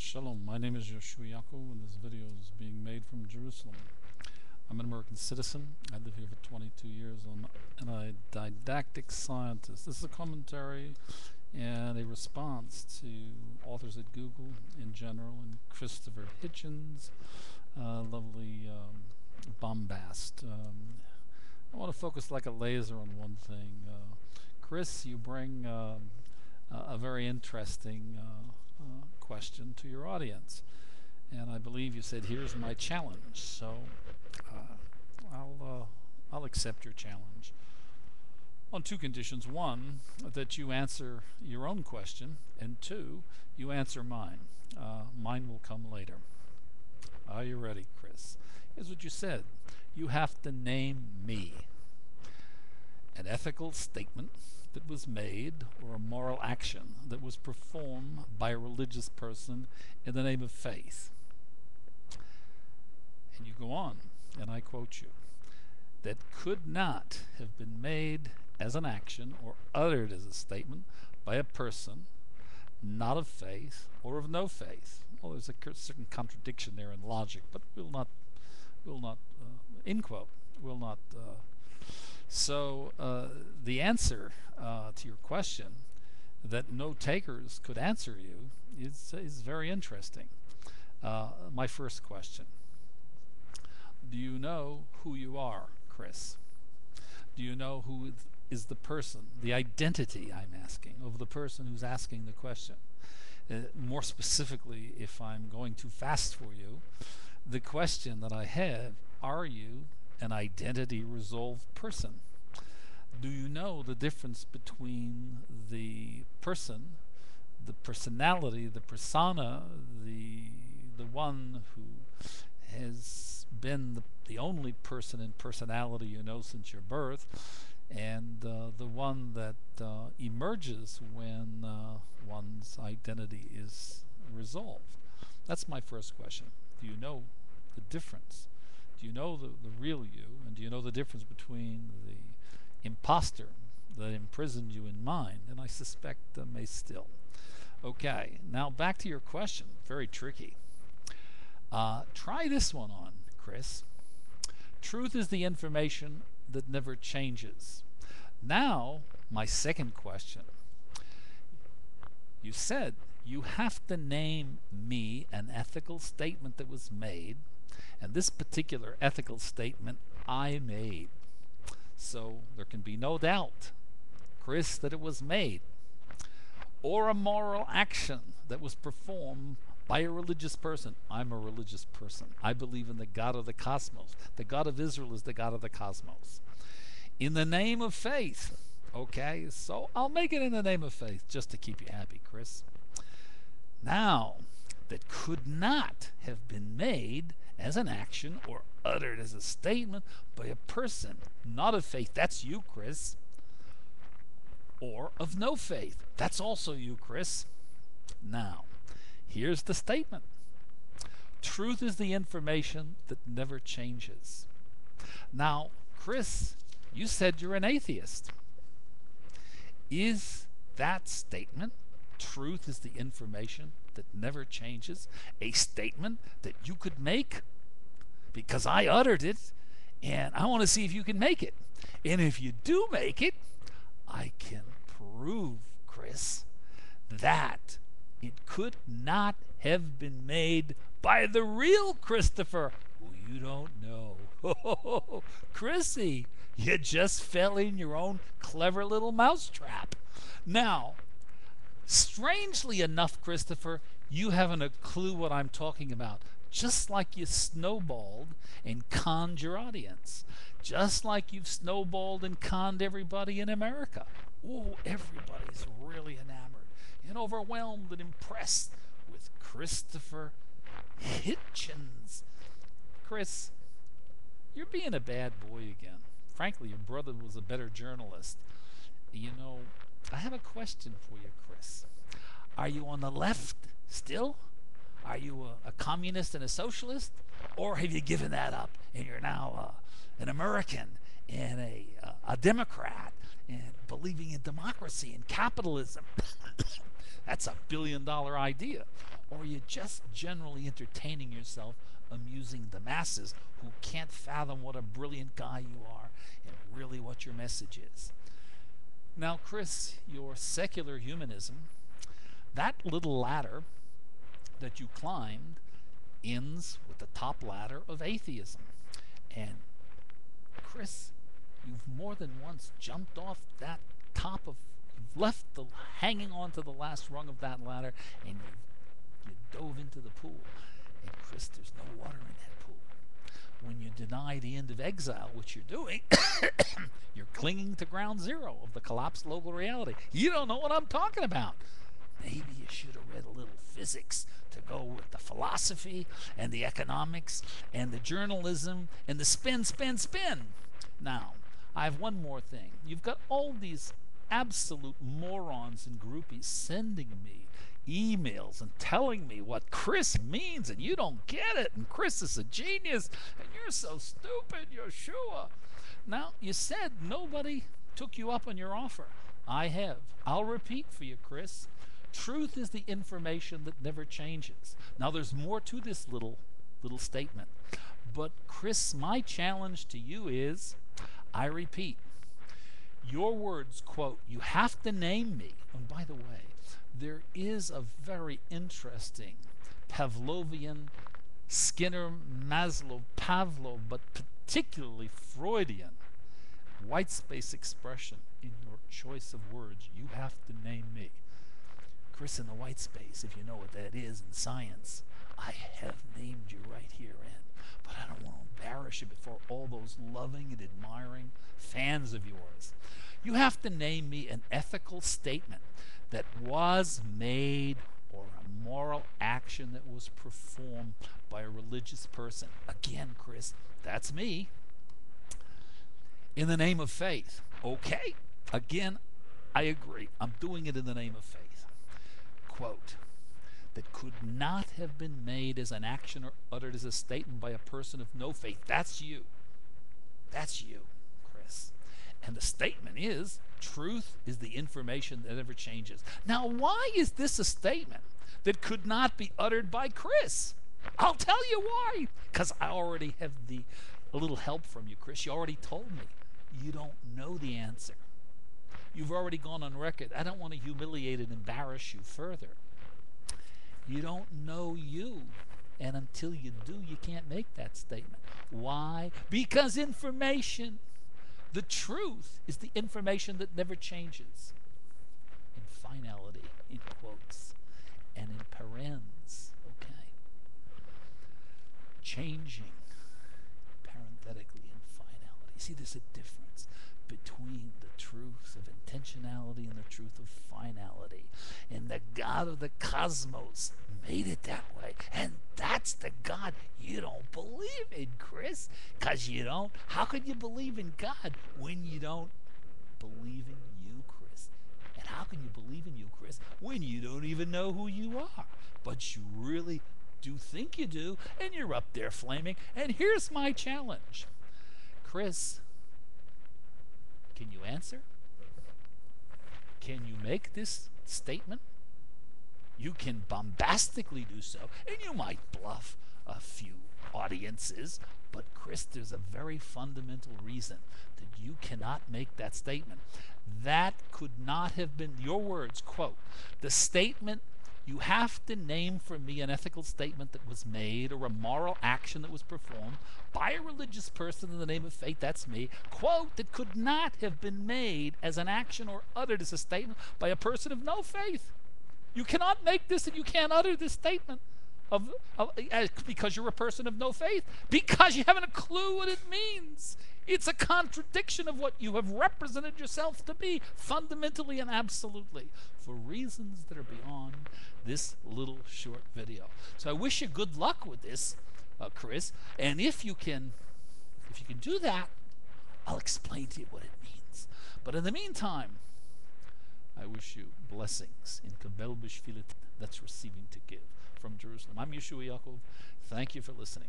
Shalom, my name is Yehoshua, and this video is being made from Jerusalem. I'm an American citizen. I live here for 22 years. I'm a didactic scientist. This is a commentary and a response to authors at Google in general and Christopher Hitchens' lovely bombast. I want to focus like a laser on one thing. Chris, you bring a very interesting question to your audience, and I believe you said, "Here's my challenge." So I'll accept your challenge on two conditions: one, that you answer your own question, and two, you answer mine. Mine will come later. Are you ready, Chris? Here's what you said: you have to name me an ethical statement that was made or a moral action that was performed by a religious person in the name of faith. And you go on, and I quote you, that could not have been made as an action or uttered as a statement by a person not of faith or of no faith. Well, there's a certain contradiction there in logic, but we'll not end quote, will not. So the answer to your question that no takers could answer you is very interesting. My first question: do you know who you are, Chris? Do you know who is the person, the identity, I'm asking, of the person who's asking the question? More specifically, if I'm going too fast for you, the question that I have: are you an identity resolved person? Do you know the difference between the person, the personality, the persona, the one who has been the only person and personality you know since your birth, and the one that emerges when one's identity is resolved? That's my first question. Do you know the difference? Do you know the real you, and do you know the difference between the imposter that imprisoned you in mind? And I suspect may still. Okay, now back to your question. Very tricky. Try this one on, Chris. Truth is the information that never changes. Now, my second question. You said you have to name me an ethical statement that was made, and this particular ethical statement I made. So there can be no doubt, Chris, that it was made, or a moral action that was performed by a religious person. I'm a religious person. I believe in the God of the cosmos. The God of Israel is the God of the cosmos. In the name of faith. Okay, so I'll make it in the name of faith just to keep you happy, Chris. Now, that could not have been made as an action or uttered as a statement by a person not of faith. That's you, Chris. Or of no faith. That's also you, Chris. Now, here's the statement. Truth is the information that never changes. Now, Chris, you said you're an atheist. Is that statement, truth is the information that never changes, a statement that you could make? Because I uttered it, and I want to see if you can make it. And if you do make it, I can prove, Chris, that it could not have been made by the real Christopher, who you don't know. Oh, Chrissy, you just fell in your own clever little mousetrap. Now, strangely enough, Christopher, you haven't a clue what I'm talking about. Just like you snowballed and conned your audience. Just like you've snowballed and conned everybody in America. Oh, everybody's really enamored and overwhelmed and impressed with Christopher Hitchens. Chris, you're being a bad boy again. Frankly, your brother was a better journalist. You know, I have a question for you, Chris. Are you on the left still? Are you a communist and a socialist? Or have you given that up and you're now an American and a Democrat and believing in democracy and capitalism? That's $1 billion idea. Or are you just generally entertaining yourself, amusing the masses who can't fathom what a brilliant guy you are and really what your message is? Now, Chris, your secular humanism, that little ladder that you climbed ends with the top ladder of atheism. And Chris, you've more than once jumped off that you've left the hanging on to the last rung of that ladder, and you dove into the pool. And Chris, there's no water in that pool. When you deny the end of exile, which you're doing, you're clinging to ground zero of the collapsed local reality. You don't know what I'm talking about. Maybe you should have read a little physics to go with the philosophy and the economics and the journalism and the spin. Now, I have one more thing. You've got all these absolute morons and groupies sending me emails and telling me what Chris means, and you don't get it, and Chris is a genius, and you're so stupid, Yehoshua. Now, you said nobody took you up on your offer. I have. I'll repeat for you, Chris. Truth is the information that never changes. Now, there's more to this little statement. But, Chris, my challenge to you is, I repeat, your words, quote, you have to name me. And by the way, there is a very interesting Pavlovian, Skinner, Maslow, Pavlov, but particularly Freudian white space expression in your choice of words. You have to name me. Chris, in the white space, if you know what that is in science, I have named you right herein. But I don't want to embarrass you before all those loving and admiring fans of yours. You have to name me an ethical statement that was made or a moral action that was performed by a religious person. Again, Chris, that's me. In the name of faith. Okay, again, I agree. I'm doing it in the name of faith. Quote, that could not have been made as an action or uttered as a statement by a person of no faith. That's you. That's you, Chris. And the statement is, truth is the information that never changes. Now, why is this a statement that could not be uttered by Chris? I'll tell you why. Because I already have a little help from you, Chris. You already told me. You don't know the answer. You've already gone on record. I don't want to humiliate and embarrass you further. You don't know you. And until you do, you can't make that statement. Why? Because information, the truth, is the information that never changes. In finality, in quotes, and in parens, okay? Changing, parenthetically, in finality. See, there's a difference between the truth of intentionality and the truth of finality. And the God of the cosmos made it that way. And that's the God you don't believe in, Chris. Because you don't. How could you believe in God when you don't believe in you, Chris? And how can you believe in you, Chris, when you don't even know who you are? But you really do think you do, and you're up there flaming. And here's my challenge. Chris, can you answer? Can you make this statement? You can bombastically do so, and you might bluff a few audiences, but Chris, there's a very fundamental reason that you cannot make that statement. That could not have been your words, quote, the statement, you have to name for me an ethical statement that was made or a moral action that was performed by a religious person in the name of faith, that's me, quote, that could not have been made as an action or uttered as a statement by a person of no faith. You cannot make this, and you can't utter this statement because you're a person of no faith, because you haven't a clue what it means. It's a contradiction of what you have represented yourself to be, fundamentally and absolutely, for reasons that are beyond this little short video. So I wish you good luck with this, Chris, and if you can do that, I'll explain to you what it means. But in the meantime, I wish you blessings in Kabel B'Shvilit, that's receiving to give from Jerusalem. I'm Yehoshua Yaakov. Thank you for listening.